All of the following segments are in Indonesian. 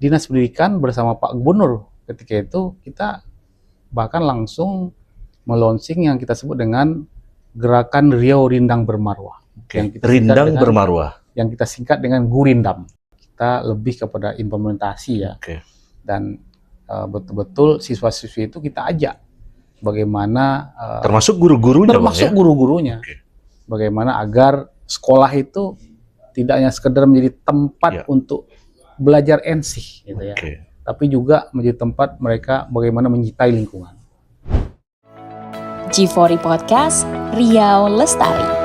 Dinas Pendidikan bersama Pak Gubernur ketika itu kita bahkan langsung melonsing yang kita sebut dengan Gerakan Riau Rindang Bermarwah. Rindang Bermarwah. Yang kita singkat dengan Gurindam. Kita lebih kepada implementasi ya. Dan betul-betul siswa-siswi itu kita ajak bagaimana termasuk guru-gurunya, termasuk guru-gurunya. Bagaimana agar sekolah itu tidak hanya sekedar menjadi tempat untuk belajar ensih gitu ya. Tapi juga menjadi tempat mereka bagaimana mencintai lingkungan. G4 Podcast Riau Lestari.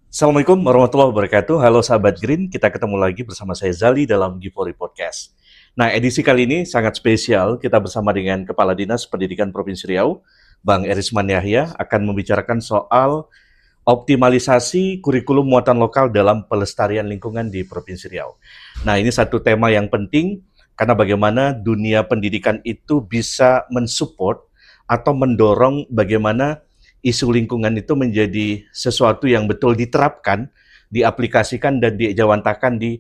Assalamualaikum warahmatullahi wabarakatuh. Halo sahabat Green, kita ketemu lagi bersama saya Zali dalam G4 Podcast. Nah, edisi kali ini sangat spesial. Kita bersama dengan Kepala Dinas Pendidikan Provinsi Riau, Bang Erisman Yahya, akan membicarakan soal optimalisasi kurikulum muatan lokal dalam pelestarian lingkungan di Provinsi Riau. Nah, ini satu tema yang penting karena bagaimana dunia pendidikan itu bisa mensupport atau mendorong bagaimana isu lingkungan itu menjadi sesuatu yang betul diterapkan, diaplikasikan, dan dijawantakan di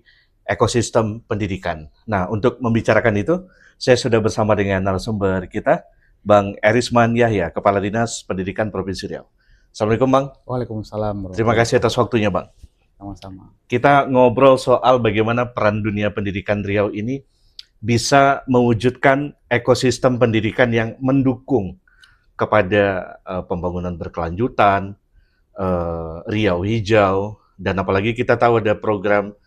ekosistem pendidikan. Nah, untuk membicarakan itu, saya sudah bersama dengan narasumber kita, Bang Erisman Yahya, Kepala Dinas Pendidikan Provinsi Riau. Assalamualaikum, Bang. Waalaikumsalam. Terima kasih atas waktunya, Bang. Sama-sama. Kita ngobrol soal bagaimana peran dunia pendidikan Riau ini bisa mewujudkan ekosistem pendidikan yang mendukung kepada pembangunan berkelanjutan, Riau Hijau, dan apalagi kita tahu ada program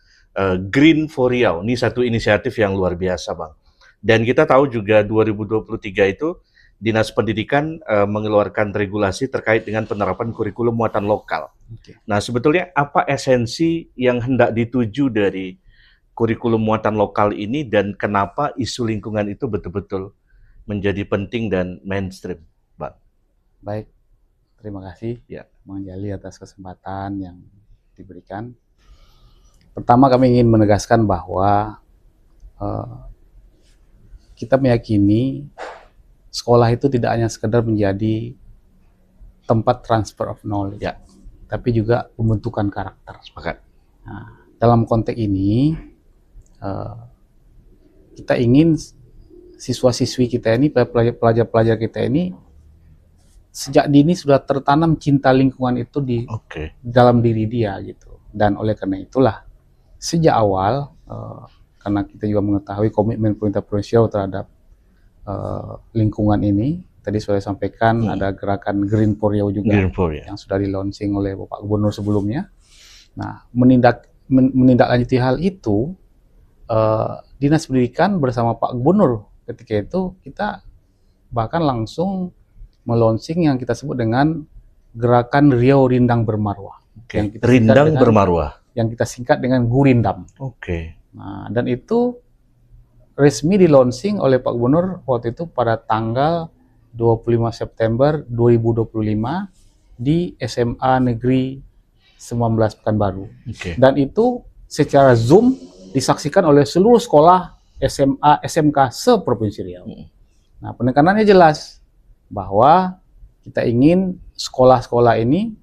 Green for Riau. Ini satu inisiatif yang luar biasa, Bang. Dan kita tahu juga 2023 itu Dinas Pendidikan mengeluarkan regulasi terkait dengan penerapan kurikulum muatan lokal. Nah, sebetulnya apa esensi yang hendak dituju dari kurikulum muatan lokal ini dan kenapa isu lingkungan itu betul-betul menjadi penting dan mainstream, Bang? Baik, terima kasih Bang Jali atas kesempatan yang diberikan. Pertama, kami ingin menegaskan bahwa kita meyakini sekolah itu tidak hanya sekedar menjadi tempat transfer of knowledge, tapi juga pembentukan karakter. Nah, dalam konteks ini, kita ingin siswa-siswi kita ini, pelajar-pelajar kita ini, sejak dini sudah tertanam cinta lingkungan itu di dalam diri dia gitu. Dan oleh karena itulah sejak awal karena kita juga mengetahui komitmen pemerintah provinsi terhadap lingkungan ini, tadi sudah sampaikan ada gerakan Green for Riau juga yang sudah di-launching oleh Bapak Gubernur sebelumnya. Nah, menindaklanjuti hal itu, Dinas Pendidikan bersama Pak Gubernur ketika itu kita bahkan langsung melonsing yang kita sebut dengan Gerakan Riau Rindang Bermarwah. Rindang Bermarwah. Yang kita singkat dengan Gurindam. Nah, dan itu resmi di-launching oleh Pak Gubernur waktu itu pada tanggal 25 September 2025 di SMA Negeri 19 Pekanbaru. Dan itu secara Zoom disaksikan oleh seluruh sekolah SMA, SMK se-Provinsi Riau. Nah, penekanannya jelas bahwa kita ingin sekolah-sekolah ini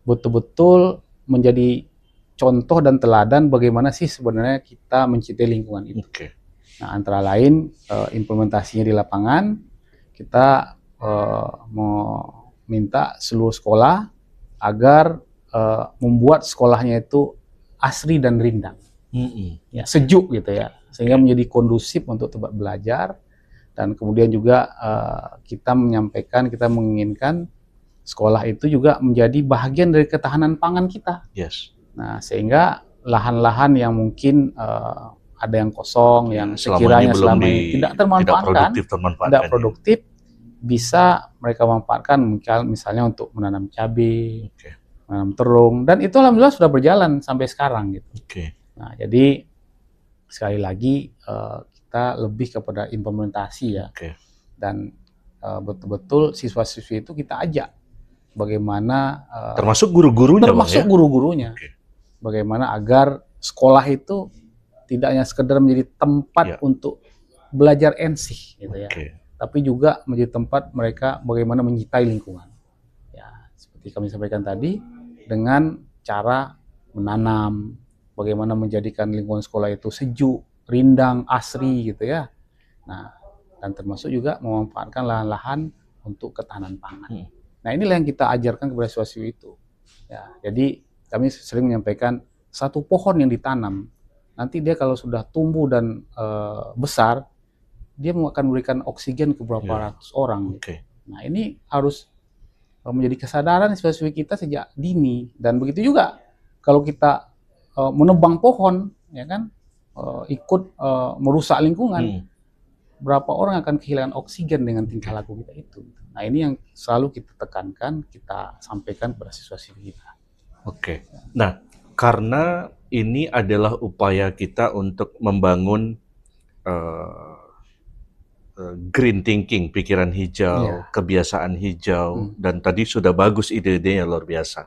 betul-betul menjadi contoh dan teladan bagaimana sih sebenarnya kita mencintai lingkungan itu. Nah, antara lain implementasinya di lapangan, kita meminta seluruh sekolah agar membuat sekolahnya itu asri dan rindang, sejuk gitu ya, sehingga menjadi kondusif untuk tempat belajar. Dan kemudian juga kita menginginkan sekolah itu juga menjadi bagian dari ketahanan pangan kita. Nah, sehingga lahan-lahan yang mungkin ada yang kosong, yang sekiranya selama ini tidak termanfaatkan, tidak produktif, bisa mereka manfaatkan misalnya untuk menanam cabai, menanam terung, dan itu alhamdulillah sudah berjalan sampai sekarang gitu. Nah, jadi sekali lagi kita lebih kepada implementasi ya, dan betul-betul siswa-siswi itu kita ajak bagaimana termasuk guru-gurunya, bagaimana agar sekolah itu tidak hanya sekedar menjadi tempat untuk belajar ensih gitu ya, tapi juga menjadi tempat mereka bagaimana mencintai lingkungan. seperti kami sampaikan tadi, dengan cara menanam, bagaimana menjadikan lingkungan sekolah itu sejuk, rindang, asri gitu ya. Nah, dan termasuk juga memanfaatkan lahan-lahan untuk ketahanan pangan. Nah, inilah yang kita ajarkan kepada siswa-siswi itu. Ya, jadi kami sering menyampaikan satu pohon yang ditanam, nanti dia kalau sudah tumbuh dan besar, dia akan memberikan oksigen ke beberapa ratus orang. Nah, ini harus menjadi kesadaran siswa-siswi kita sejak dini. Dan begitu juga kalau kita menebang pohon, ya kan, ikut merusak lingkungan, berapa orang akan kehilangan oksigen dengan tingkah laku kita itu. Nah, ini yang selalu kita tekankan, kita sampaikan kepada siswa-siswi kita. Oke. Nah, karena ini adalah upaya kita untuk membangun green thinking, pikiran hijau, kebiasaan hijau, dan tadi sudah bagus ide-idenya, luar biasa.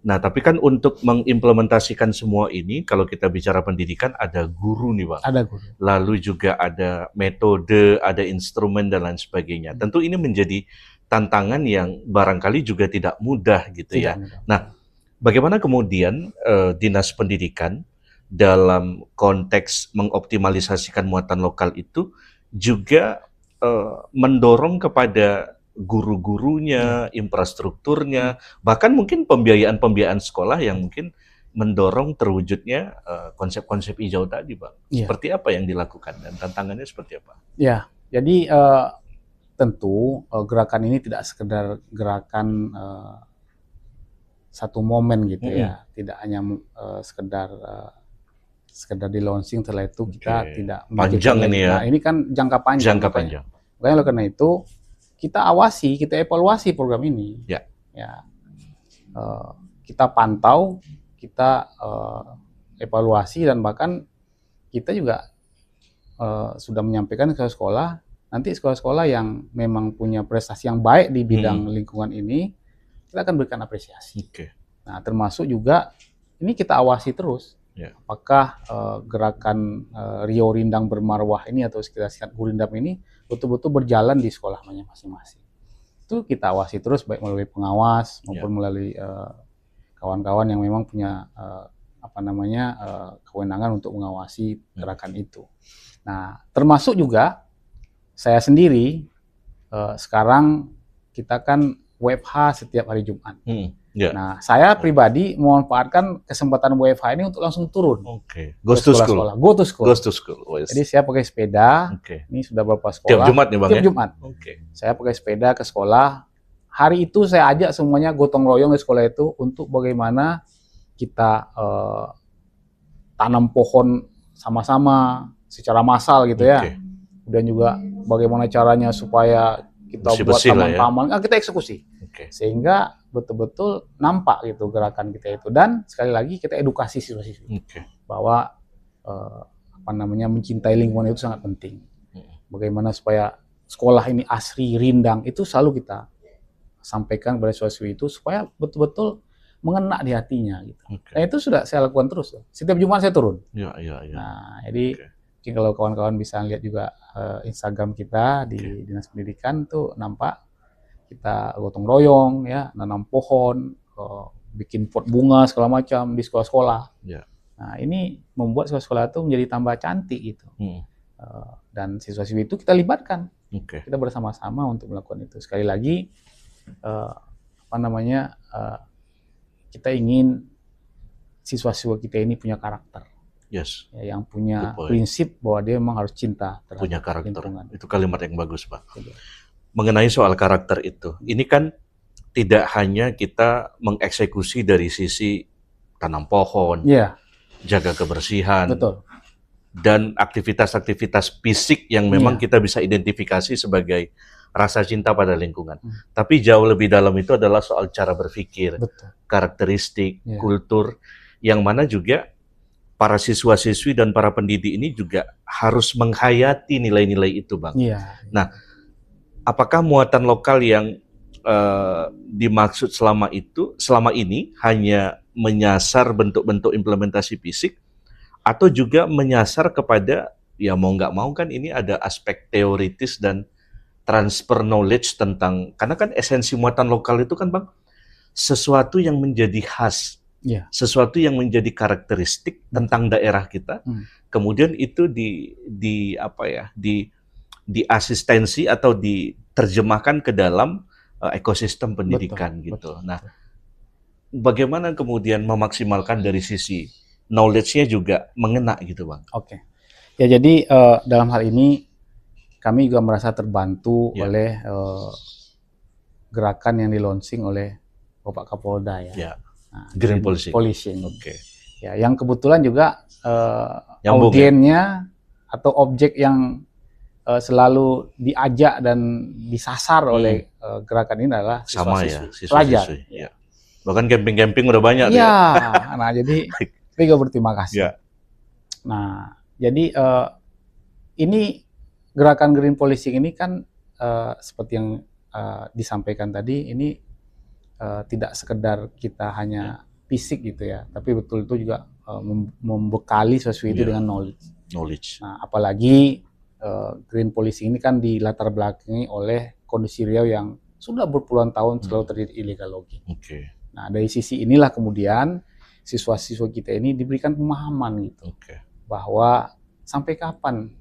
Nah, tapi kan untuk mengimplementasikan semua ini, kalau kita bicara pendidikan, ada guru nih, Bang. Ada guru. Lalu juga ada metode, ada instrumen, dan lain sebagainya. Tentu ini menjadi tantangan yang barangkali juga tidak mudah gitu ya. Nah, bagaimana kemudian Dinas Pendidikan dalam konteks mengoptimalisasikan muatan lokal itu juga mendorong kepada guru-gurunya, infrastrukturnya, bahkan mungkin pembiayaan sekolah yang mungkin mendorong terwujudnya konsep-konsep hijau tadi, Bang. Seperti apa yang dilakukan dan tantangannya seperti apa? Ya, jadi tentu gerakan ini tidak sekedar gerakan satu momen gitu ya, tidak hanya sekedar di launching, setelah itu kita tidak panjang ini ya. Nah, ini kan jangka panjang. Makanya oleh karena itu kita awasi, kita evaluasi program ini. Kita pantau, kita evaluasi, dan bahkan kita juga sudah menyampaikan ke sekolah, nanti sekolah-sekolah yang memang punya prestasi yang baik di bidang lingkungan ini, kita akan berikan apresiasi. Nah, termasuk juga ini kita awasi terus. Apakah gerakan Riau Rindang Bermarwah ini atau kita singkat Gurindam ini betul-betul berjalan di sekolahnya masing-masing. Itu kita awasi terus, baik melalui pengawas maupun melalui kawan-kawan yang memang punya kewenangan untuk mengawasi gerakan itu. Nah, termasuk juga saya sendiri sekarang kita kan WFH setiap hari Jumat. Nah, saya pribadi memanfaatkan kesempatan WFH ini untuk langsung turun. Go to school. Go to school. Go to school. Jadi saya pakai sepeda. Ini sudah beberapa sekolah. Tiap Jumat nih, Bang. Tiap Jumat. Saya pakai sepeda ke sekolah. Hari itu saya ajak semuanya gotong royong di sekolah itu untuk bagaimana kita tanam pohon sama-sama secara massal gitu ya. Dan juga bagaimana caranya supaya kita buat taman-taman, kita eksekusi. Sehingga betul-betul nampak gitu gerakan kita itu, dan sekali lagi kita edukasi siswa-siswi bahwa mencintai lingkungan itu sangat penting. Bagaimana supaya sekolah ini asri, rindang, itu selalu kita sampaikan kepada siswa-siswi itu supaya betul-betul mengena di hatinya gitu. Nah, itu sudah saya lakukan terus. Setiap Jumat saya turun. Nah, jadi kalau kawan-kawan bisa lihat juga Instagram kita di Dinas Pendidikan tuh nampak kita gotong royong ya, nanam pohon, bikin pot bunga segala macam di sekolah-sekolah. Nah, ini membuat sekolah-sekolah itu menjadi tambah cantik gitu. Dan siswa-siswi itu kita libatkan. Kita bersama-sama untuk melakukan itu. Sekali lagi kita ingin siswa-siswa kita ini punya karakter. Yang punya prinsip bahwa dia memang harus cinta terhadap punya karakter. Lingkungan. Itu kalimat yang bagus, Pak. Mengenai soal karakter itu, ini kan tidak hanya kita mengeksekusi dari sisi tanam pohon, jaga kebersihan, dan aktivitas-aktivitas fisik yang memang kita bisa identifikasi sebagai rasa cinta pada lingkungan. Tapi jauh lebih dalam itu adalah soal cara berpikir, karakteristik, kultur, yang mana juga para siswa-siswi dan para pendidik ini juga harus menghayati nilai-nilai itu, Bang. Nah, apakah muatan lokal yang dimaksud selama ini hanya menyasar bentuk-bentuk implementasi fisik, atau juga menyasar kepada, ya mau nggak mau kan ini ada aspek teoritis dan transfer knowledge tentang, karena kan esensi muatan lokal itu kan, Bang, sesuatu yang menjadi khas, sesuatu yang menjadi karakteristik tentang daerah kita, kemudian itu di asistensi atau diterjemahkan ke dalam ekosistem pendidikan gitu. Nah, bagaimana kemudian memaksimalkan dari sisi knowledge-nya juga mengena gitu, Bang? Oke. Ya, jadi dalam hal ini kami juga merasa terbantu oleh gerakan yang di-launching oleh Bapak Kapolda ya. Nah, Green Policing. Oke. Ya, yang kebetulan juga audiennya atau objek yang selalu diajak dan disasar oleh gerakan ini adalah siswa-siswi, pelajar. Ya. Bahkan camping-camping udah banyak. Iya. Nah, jadi saya juga berterima kasih. Nah, jadi ini gerakan Green Policing ini kan seperti yang disampaikan tadi, ini tidak sekedar kita hanya fisik gitu ya, tapi betul itu juga membekali siswa itu dengan knowledge. Nah, apalagi Green Policing ini kan dilatar belakangi oleh kondisi Riau yang sudah berpuluhan tahun selalu terjadi illegal logging. Nah, dari sisi inilah kemudian siswa-siswa kita ini diberikan pemahaman gitu, bahwa sampai kapan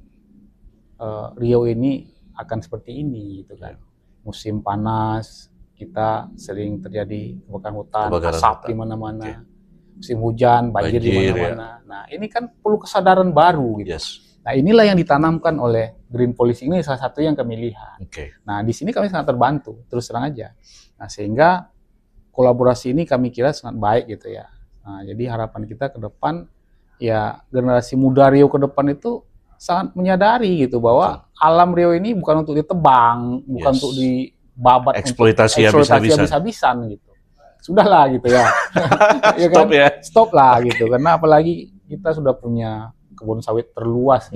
Riau ini akan seperti ini gitu kan. Musim panas kita sering terjadi kebakaran hutan, asap di mana-mana. Musim hujan, banjir di mana-mana. Nah, ini kan perlu kesadaran baru gitu. Nah, inilah yang ditanamkan oleh Green Policing ini, salah satu yang kami lihat. Nah, di sini kami sangat terbantu, terus terang aja. Nah, sehingga kolaborasi ini kami kira sangat baik gitu ya. Nah, jadi harapan kita ke depan ya generasi muda Riau ke depan itu sangat menyadari gitu bahwa alam Riau ini bukan untuk ditebang, bukan untuk dibabat, eksploitasi habis-habisan gitu. Sudahlah gitu ya. Ya kan? Stop lah gitu. Karena apalagi kita sudah punya kebun sawit terluas.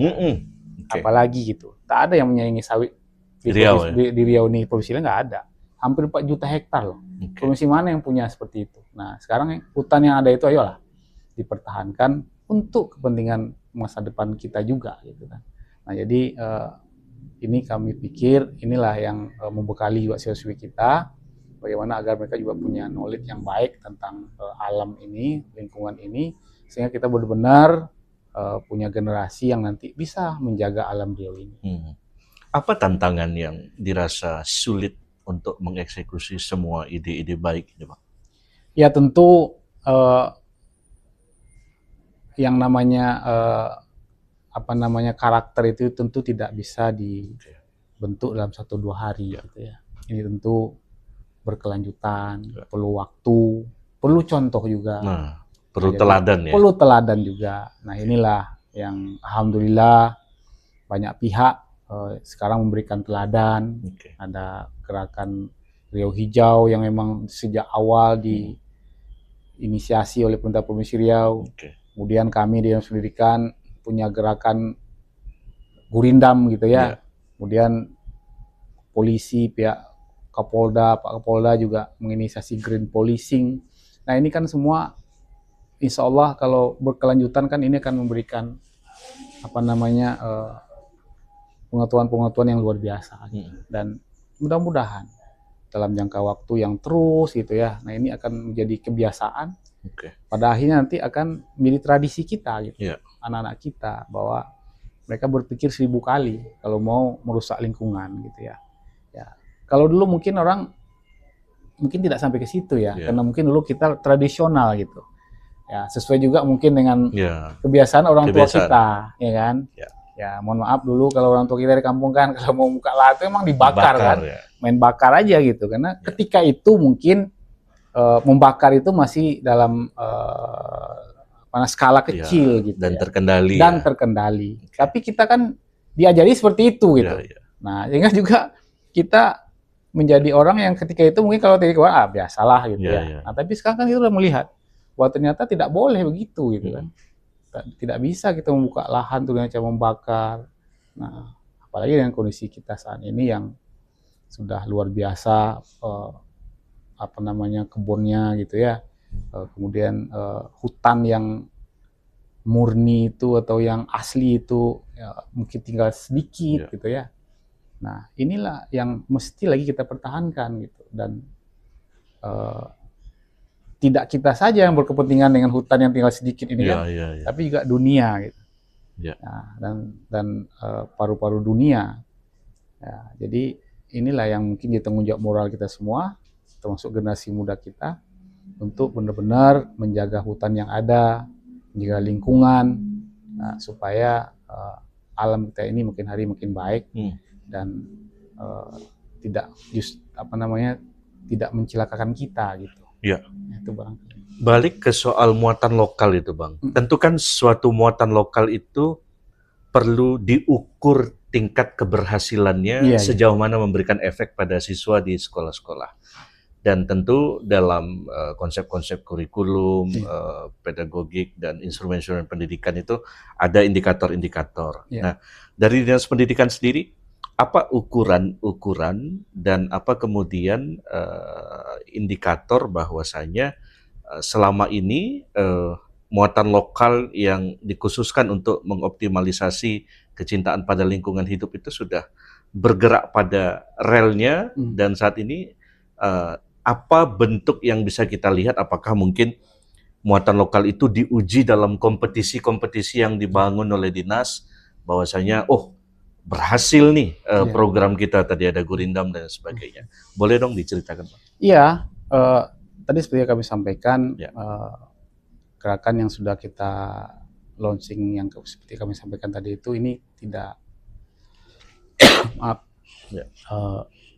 Apalagi gitu. Tak ada yang menyaingi sawit di Riau ini, provinsi lain nggak ada. Hampir 4 juta hektar loh. Provinsi mana yang punya seperti itu? Nah, sekarang hutan yang ada itu ayolah dipertahankan untuk kepentingan masa depan kita juga gitu kan. Nah, jadi ini kami pikir inilah yang membekali juga siswa-siswi kita, bagaimana agar mereka juga punya knowledge yang baik tentang alam ini, lingkungan ini, sehingga kita benar-benar punya generasi yang nanti bisa menjaga alam Riau ini. Apa tantangan yang dirasa sulit untuk mengeksekusi semua ide-ide baik ini, Bang? Ya tentu yang namanya karakter itu tentu tidak bisa dibentuk dalam 1-2 hari gitu ya. Ini tentu berkelanjutan, perlu waktu, perlu contoh juga. Perlu teladan ya. Perlu teladan juga. Nah, inilah yang alhamdulillah banyak pihak sekarang memberikan teladan. Ada gerakan Riau Hijau yang memang sejak awal diinisiasi oleh pemerintah Provinsi Riau. Kemudian kami di Dinas Pendidikan punya gerakan Gurindam gitu ya. Kemudian polisi, pihak Kapolda, Pak Kapolda juga menginisiasi Green Policing. Nah, ini kan semua insya Allah kalau berkelanjutan kan ini akan memberikan pengetahuan-pengetahuan yang luar biasa gitu. Dan mudah-mudahan dalam jangka waktu yang terus gitu ya. Nah, ini akan menjadi kebiasaan. Pada akhirnya nanti akan menjadi tradisi kita gitu. Anak-anak kita bahwa mereka berpikir 1000 kali kalau mau merusak lingkungan gitu ya. Kalau dulu mungkin orang mungkin tidak sampai ke situ ya, karena mungkin dulu kita tradisional gitu. Ya, sesuai juga mungkin dengan kebiasaan orang tua kita, ya kan? Ya, mohon maaf dulu kalau orang tua kita di kampung kan kalau mau buka lahan itu emang dibakar kan. Main bakar aja gitu. Karena ketika itu mungkin membakar itu masih dalam skala kecil gitu dan terkendali. Terkendali. Tapi kita kan diajari seperti itu gitu. Nah, sehingga juga kita menjadi orang yang ketika itu mungkin kalau tidak biasalah gitu ya. Nah, tapi sekarang kan kita sudah melihat bahwa ternyata tidak boleh begitu gitu kan. Tidak bisa kita membuka lahan tuh dengan cara membakar. Nah, apalagi dengan kondisi kita saat ini yang sudah luar biasa kebunnya gitu ya. Kemudian hutan yang murni itu atau yang asli itu ya, mungkin tinggal sedikit gitu ya. Nah, inilah yang mesti lagi kita pertahankan gitu. Dan tidak kita saja yang berkepentingan dengan hutan yang tinggal sedikit ini kan, tapi juga dunia gitu. Nah, dan paru-paru dunia. Ya, jadi inilah yang mungkin jadi tanggung jawab moral kita semua, termasuk generasi muda kita, untuk benar-benar menjaga hutan yang ada, menjaga lingkungan, supaya alam kita ini makin hari makin baik dan tidak tidak mencelakakan kita gitu. Ya. Itu barangkali. Balik ke soal muatan lokal itu, Bang. Tentu kan suatu muatan lokal itu perlu diukur tingkat keberhasilannya sejauh mana memberikan efek pada siswa di sekolah-sekolah. Dan tentu dalam konsep-konsep kurikulum, pedagogik, dan instrumen-instrumen pendidikan itu ada indikator-indikator. Nah, dari Dinas Pendidikan sendiri, apa ukuran dan apa kemudian indikator bahwasanya selama ini muatan lokal yang dikhususkan untuk mengoptimalisasi kecintaan pada lingkungan hidup itu sudah bergerak pada relnya, dan saat ini apa bentuk yang bisa kita lihat? Apakah mungkin muatan lokal itu diuji dalam kompetisi-kompetisi yang dibangun oleh dinas, bahwasanya berhasil nih program kita, tadi ada Gurindam dan sebagainya. Boleh dong diceritakan, Pak? Iya, tadi seperti yang kami sampaikan, gerakan yang sudah kita launching yang seperti kami sampaikan tadi itu, ini tidak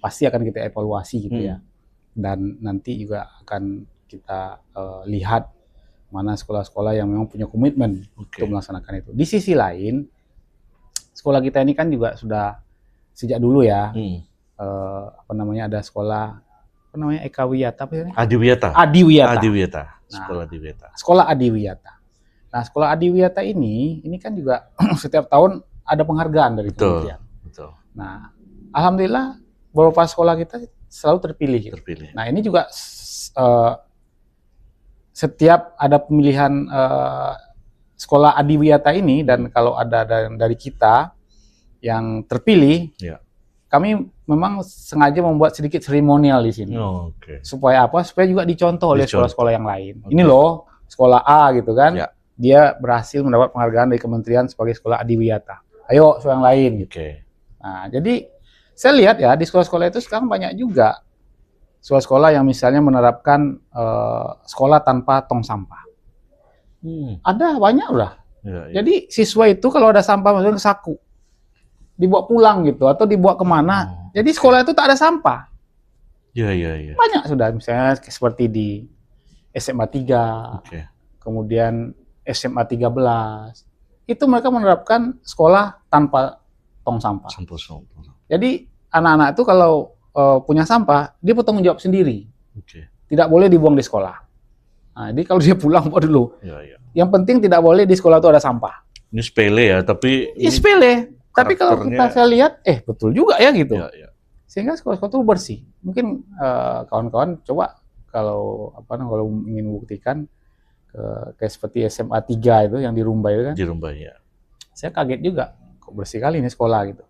pasti akan kita evaluasi gitu ya, dan nanti juga akan kita lihat mana sekolah-sekolah yang memang punya komitmen untuk melaksanakan itu. Di sisi lain, sekolah kita ini kan juga sudah sejak dulu ya, ada sekolah Eka Wiyata, Adiwiyata. Sekolah Adiwiyata. Sekolah Adiwiyata. Nah, sekolah Adiwiyata ini kan juga setiap tahun ada penghargaan dari kementerian. Betul. Nah, alhamdulillah beberapa sekolah kita selalu terpilih. Nah, ini juga setiap ada pemilihan sekolah Adiwiyata ini, dan kalau ada dari kita yang terpilih, kami memang sengaja membuat sedikit seremonial di sini. Supaya apa? Supaya juga dicontoh oleh sekolah-sekolah yang lain. Ini loh, sekolah A gitu kan, dia berhasil mendapat penghargaan dari kementerian sebagai sekolah Adiwiyata. Ayo, sekolah yang lain. Nah, jadi saya lihat ya, di sekolah-sekolah itu sekarang banyak juga sekolah-sekolah yang misalnya menerapkan sekolah tanpa tong sampah. Ada banyak udah. Jadi siswa itu kalau ada sampah masukin ke saku, dibawa pulang gitu, atau dibawa kemana. Jadi sekolah itu tak ada sampah. Banyak sudah, misalnya seperti di SMA 3, kemudian SMA 13, itu mereka menerapkan sekolah tanpa tong sampah. Jadi anak-anak itu kalau punya sampah, dia bertanggung jawab sendiri. Tidak boleh dibuang di sekolah. Nah, jadi kalau dia pulang buat dulu. Yang penting tidak boleh di sekolah itu ada sampah. Ini sepele ya, tapi ini sepele. Tapi kalau saya lihat, betul juga ya gitu. Sehingga sekolah-sekolah itu bersih. Mungkin kawan-kawan coba kalau ingin membuktikan kayak seperti SMA 3 itu yang di Rumbai itu kan. Di Rumbai ya. Saya kaget juga, kok bersih kali ini sekolah gitu.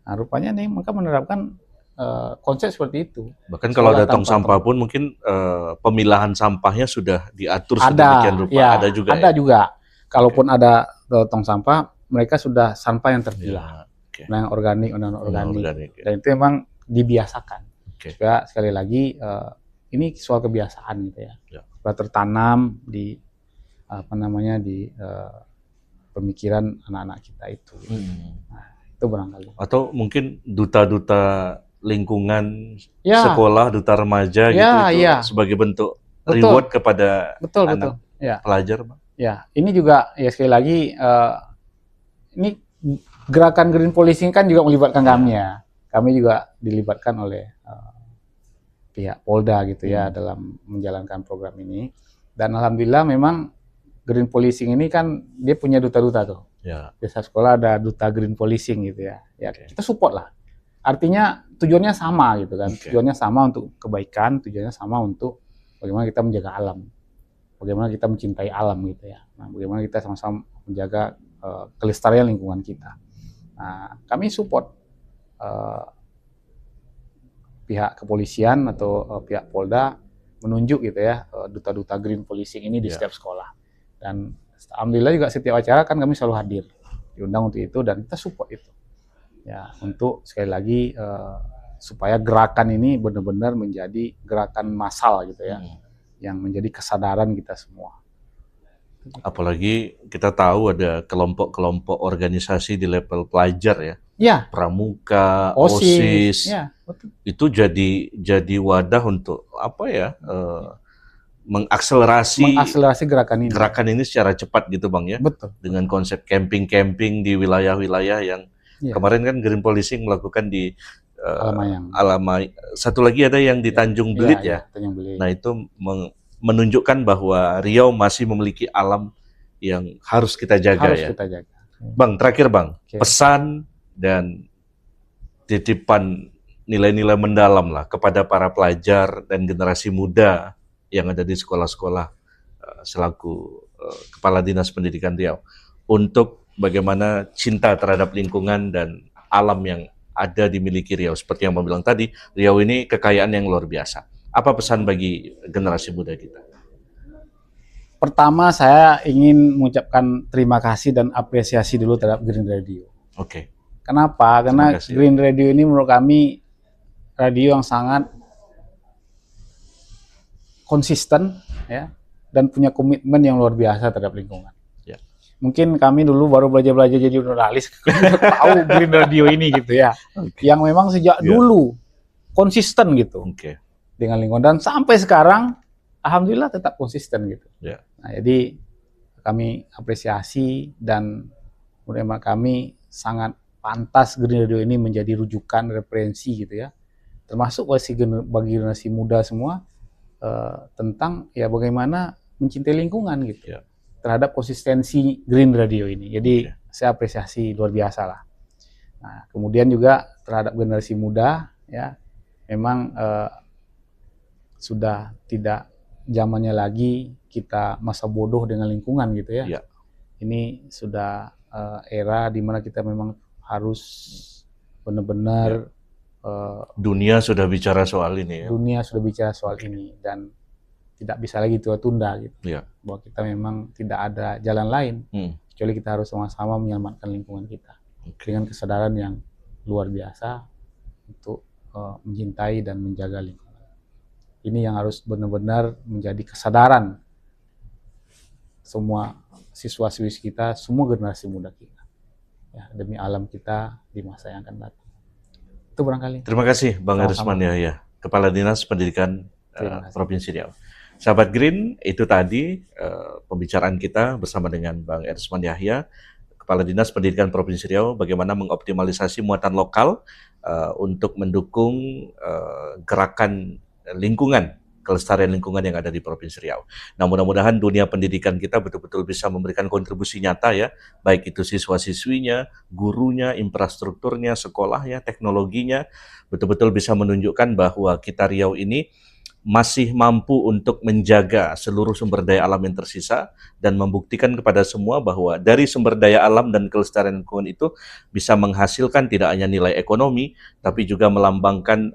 Nah, rupanya nih mereka menerapkan konsep seperti itu. Bahkan kalau ada tong sampah pun mungkin pemilahan sampahnya sudah diatur sedemikian rupa. Ada juga. Ada juga. Kalaupun ada tong sampah, mereka sudah sampah yang terpilah. Yang organik, non-organik. Dan itu memang dibiasakan. Supaya sekali lagi ini soal kebiasaan gitu ya. Supaya tertanam di di pemikiran anak-anak kita itu. Nah, itu barangkali. Atau mungkin duta-duta lingkungan sekolah, duta remaja itu sebagai bentuk reward kepada anak pelajar, Bang. Ya, ini juga ya sekali lagi ini gerakan Green Policing kan juga melibatkan kami ya. Kami juga dilibatkan oleh pihak Polda gitu ya dalam menjalankan program ini. Dan alhamdulillah memang Green Policing ini kan dia punya duta-duta tuh. Desa sekolah ada duta Green Policing gitu ya. Kita support lah. Artinya tujuannya sama gitu kan. Tujuannya sama untuk kebaikan, tujuannya sama untuk bagaimana kita menjaga alam. Bagaimana kita mencintai alam gitu ya. Nah, bagaimana kita sama-sama menjaga kelestarian lingkungan kita. Nah, kami support pihak kepolisian atau pihak Polda menunjuk gitu ya duta-duta green policing ini di setiap sekolah. Dan alhamdulillah juga setiap acara kan kami selalu hadir, diundang untuk itu dan kita support itu. Ya, untuk sekali lagi supaya gerakan ini benar-benar menjadi gerakan massal gitu ya, yang menjadi kesadaran kita semua. Apalagi kita tahu ada kelompok-kelompok organisasi di level pelajar ya. Ya. Pramuka, OSIS. Ya, betul. Itu jadi wadah untuk apa ya? Mengakselerasi gerakan ini secara cepat gitu Bang ya. Betul. Dengan konsep camping di wilayah-wilayah yang kemarin kan Green Policing melakukan di Alamayang. Satu lagi ada yang di Tanjung Belit ya. Tanjung Belit. Nah itu menunjukkan bahwa Riau masih memiliki alam yang harus kita jaga kita jaga. Bang, terakhir Bang, pesan dan titipan nilai-nilai mendalam lah kepada para pelajar dan generasi muda yang ada di sekolah-sekolah selaku Kepala Dinas Pendidikan Riau untuk bagaimana cinta terhadap lingkungan dan alam yang ada dimiliki Riau. Seperti yang Bang bilang tadi, Riau ini kekayaan yang luar biasa. Apa pesan bagi generasi muda kita? Pertama, saya ingin mengucapkan terima kasih dan apresiasi dulu terhadap Green Radio. Oke. Kenapa? Karena Green Radio ini menurut kami radio yang sangat konsisten ya, dan punya komitmen yang luar biasa terhadap lingkungan. Ya. Mungkin kami dulu baru belajar jadi jurnalis, tahu Green Radio ini gitu ya, yang memang sejak dulu konsisten gitu. Dengan lingkungan dan sampai sekarang alhamdulillah tetap konsisten gitu. Nah, jadi kami apresiasi dan menurut kami sangat pantas Green Radio ini menjadi rujukan referensi gitu ya. Termasuk bagi generasi muda semua tentang ya bagaimana mencintai lingkungan gitu. Terhadap konsistensi Green Radio ini. Jadi saya apresiasi luar biasa lah. Nah, kemudian juga terhadap generasi muda ya memang sudah tidak zamannya lagi kita masa bodoh dengan lingkungan gitu ya. Ini sudah era di mana kita memang harus benar-benar dunia sudah bicara soal ini ya. Dunia sudah bicara soal ini dan tidak bisa lagi tunda gitu. Bahwa kita memang tidak ada jalan lain kecuali kita harus sama-sama menyelamatkan lingkungan kita dengan kesadaran yang luar biasa untuk mencintai dan menjaga lingkungan. Ini yang harus benar-benar menjadi kesadaran semua siswa-siswi kita, semua generasi muda kita, ya, demi alam kita di masa yang akan datang. Itu barangkali. Terima kasih Bang Erisman Yahya, Kepala Dinas Pendidikan Provinsi Riau. Sahabat Green, itu tadi pembicaraan kita bersama dengan Bang Erisman Yahya, Kepala Dinas Pendidikan Provinsi Riau, bagaimana mengoptimalisasi muatan lokal untuk mendukung gerakan lingkungan, kelestarian lingkungan yang ada di Provinsi Riau. Nah, mudah-mudahan dunia pendidikan kita betul-betul bisa memberikan kontribusi nyata ya, baik itu siswa-siswinya, gurunya, infrastrukturnya, sekolahnya, teknologinya, betul-betul bisa menunjukkan bahwa kita Riau ini masih mampu untuk menjaga seluruh sumber daya alam yang tersisa dan membuktikan kepada semua bahwa dari sumber daya alam dan kelestarian lingkungan itu bisa menghasilkan tidak hanya nilai ekonomi, tapi juga melambangkan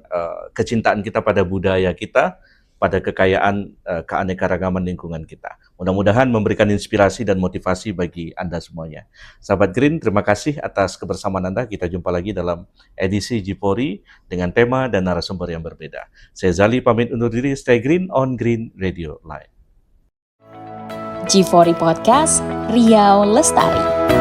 kecintaan kita pada budaya kita, pada kekayaan keanekaragaman lingkungan kita. Mudah-mudahan memberikan inspirasi dan motivasi bagi Anda semuanya. Sahabat Green, terima kasih atas kebersamaan Anda. Kita jumpa lagi dalam edisi G4 dengan tema dan narasumber yang berbeda. Saya Zali pamit undur diri. Stay green on Green Radio Live. G4 Podcast, Riau Lestari.